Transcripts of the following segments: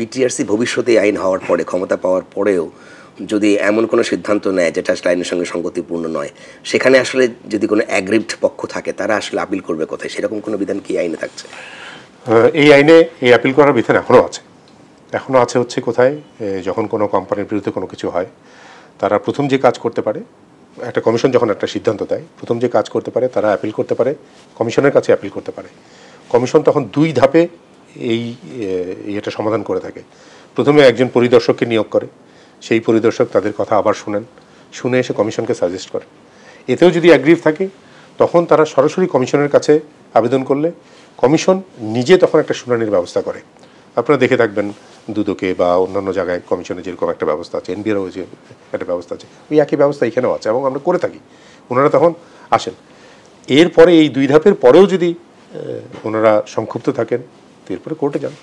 BTRC ভবিষ্যতে আইন হওয়ার পরে ক্ষমতা পাওয়ার পরেও যদি এমন কোনো সিদ্ধান্ত নেয় যেটা আসলে আইনের সঙ্গে সঙ্গতিপূর্ণ নয়, সেখানে আসলে যদি কোনো অ্যাগ্রিভড পক্ষ থাকে তারা আসলে আপিল করবে কোথায়? সেরকম কোনো বিধান কি আইনে থাকছে? এই আইনে এই আপিল করার বিধান এখনো আছে হচ্ছে কোথায়, যখন কোনো কোম্পানির বিরুদ্ধে কোনো কিছু হয় তারা প্রথম যে কাজ করতে পারে, একটা কমিশন যখন একটা সিদ্ধান্ত দেয় প্রথম যে কাজ করতে পারে তারা অ্যাপিল করতে পারে, কমিশনের কাছে অ্যাপিল করতে পারে। কমিশন তখন 2 ধাপে এটা সমাধান করে থাকে। প্রথমে একজন পরিদর্শককে নিয়োগ করে, সেই পরিদর্শক তাদের কথা আবার শুনে এসে কমিশনকে সাজেস্ট করে। এতেও যদি অ্যাগ্রিভ থাকে তখন তারা সরাসরি কমিশনের কাছে আবেদন করলে কমিশন নিজে তখন একটা শুনানির ব্যবস্থা করে। আপনারা দেখে থাকবেন দুদকে বা অন্যান্য জায়গায় কমিশনে যেরকম একটা ব্যবস্থা আছে, এনবিআরও যে একটা ব্যবস্থা আছে, ওই একই ব্যবস্থা এখানেও আছে এবং আমরা করে থাকি। ওনারা তখন আসেন, এরপরে এই 2 ধাপের পরেও যদি ওনারা সংক্ষুব্ধ থাকেন এরপরে কোর্টে যান।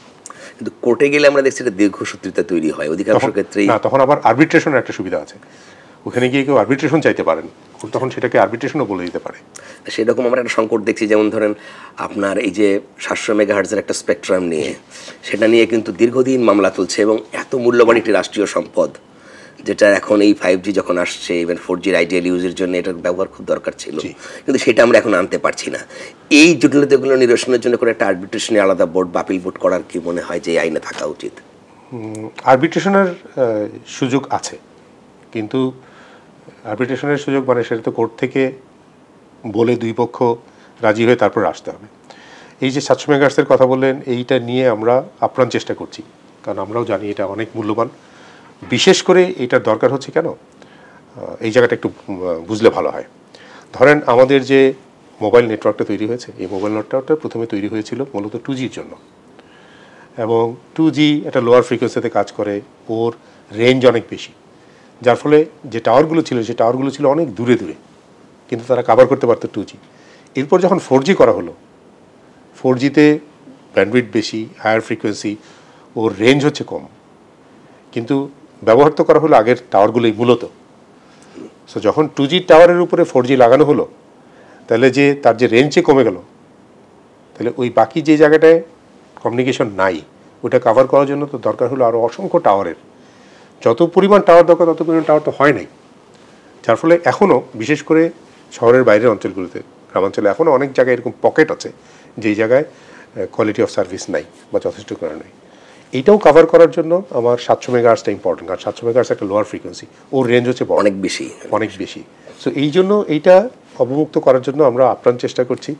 কিন্তু কোর্টে গেলে আমরা দেখছি এটা দীর্ঘসূত্রিতা তৈরি হয় অধিকাংশ ক্ষেত্রেই। না, তখন আবার আরবিট্রেশনের একটা সুবিধা আছে, ওখানে গিয়ে কেউ আরবিট্রেশন চাইতে পারেন, তখন সেটাকে আরবিট্রেশনও বলে দিতে পারে। সেরকম আমরা একটা সংকট দেখছি, যেমন ধরেন আপনার এই যে 700 মেগাহার্টজের একটা স্পেকট্রাম নিয়ে, সেটা নিয়ে কিন্তু দীর্ঘদিন মামলা চলছে এবং এত মূল্যবান একটি রাষ্ট্রীয় সম্পদ, যেটা এখন এই 5G যখন আসছে, ইভেন 4Gর আইডিয়াল ইউজের জন্য এটার ব্যবহার খুব দরকার ছিল, কিন্তু সেটা আমরা এখন আনতে পারছি না। এই জটিলতাগুলো নিরসনের জন্য করে একটা আরবিট্রেশনের আলাদা বোর্ড বা আপিল বোর্ড করার কি মনে হয় যে আইনে থাকা উচিত? আরবিট্রেশনের সুযোগ আছে, কিন্তু আরবিট্রেশনের সুযোগ মানে সেটা তো কোর্ট থেকে বলে 2 পক্ষ রাজি হয়ে তারপর আসতে হবে। এই যে 700 মেগাহার্টজের কথা বললেন, এইটা নিয়ে আমরা আপ্রাণ চেষ্টা করছি, কারণ আমরাও জানি এটা অনেক মূল্যবান। বিশেষ করে এটার দরকার হচ্ছে কেন, এই জায়গাটা একটু বুঝলে ভালো হয়। ধরেন আমাদের যে মোবাইল নেটওয়ার্কটা তৈরি হয়েছে, এই মোবাইল নেটওয়ার্কটা প্রথমে তৈরি হয়েছিল মূলত 2Gর জন্য, এবং 2G একটা লোয়ার ফ্রিকোয়েন্সিতে কাজ করে, ওর রেঞ্জ অনেক বেশি, যার ফলে যে টাওয়ারগুলো ছিল সে টাওয়ারগুলো ছিল অনেক দূরে দূরে, কিন্তু তারা কাভার করতে পারতো 2G। এরপর যখন 4G করা হলো, 4Gতে ব্যান্ডউইথ বেশি, হায়ার ফ্রিকোয়েন্সি, ওর রেঞ্জ হচ্ছে কম, কিন্তু ব্যবহার তো করা হলো আগের টাওয়ারগুলোই মূলত। সো যখন 2G টাওয়ারের উপরে 4G লাগানো হলো, তাহলে যে তার যে রেঞ্জে কমে গেল, তাহলে ওই বাকি যে জায়গাটায় কমিউনিকেশন নাই ওটা কাভার করার জন্য তো দরকার হলো আরও অসংখ্য টাওয়ারের। যত পরিমাণ টাওয়ার দরকার তত পরিমাণ টাওয়ার তো হয় নাই, যার ফলে এখনও বিশেষ করে শহরের বাইরের অঞ্চলগুলোতে, গ্রামাঞ্চলে এখনও অনেক জায়গায় এরকম পকেট আছে যেই জায়গায় কোয়ালিটি অফ সার্ভিস নাই বা যথেষ্ট করা নেই। এইটাও কাভার করার জন্য আমার 700 মেগাহার্টজটা ইম্পর্টেন্ট, কারণ 700 মেগাহার্টজ একটা লোয়ার ফ্রিকোয়েন্সি, ওর রেঞ্জ হচ্ছে অনেক বেশি। সো এই জন্য এইটা অবমুক্ত করার জন্য আমরা আপ্রাণ চেষ্টা করছি।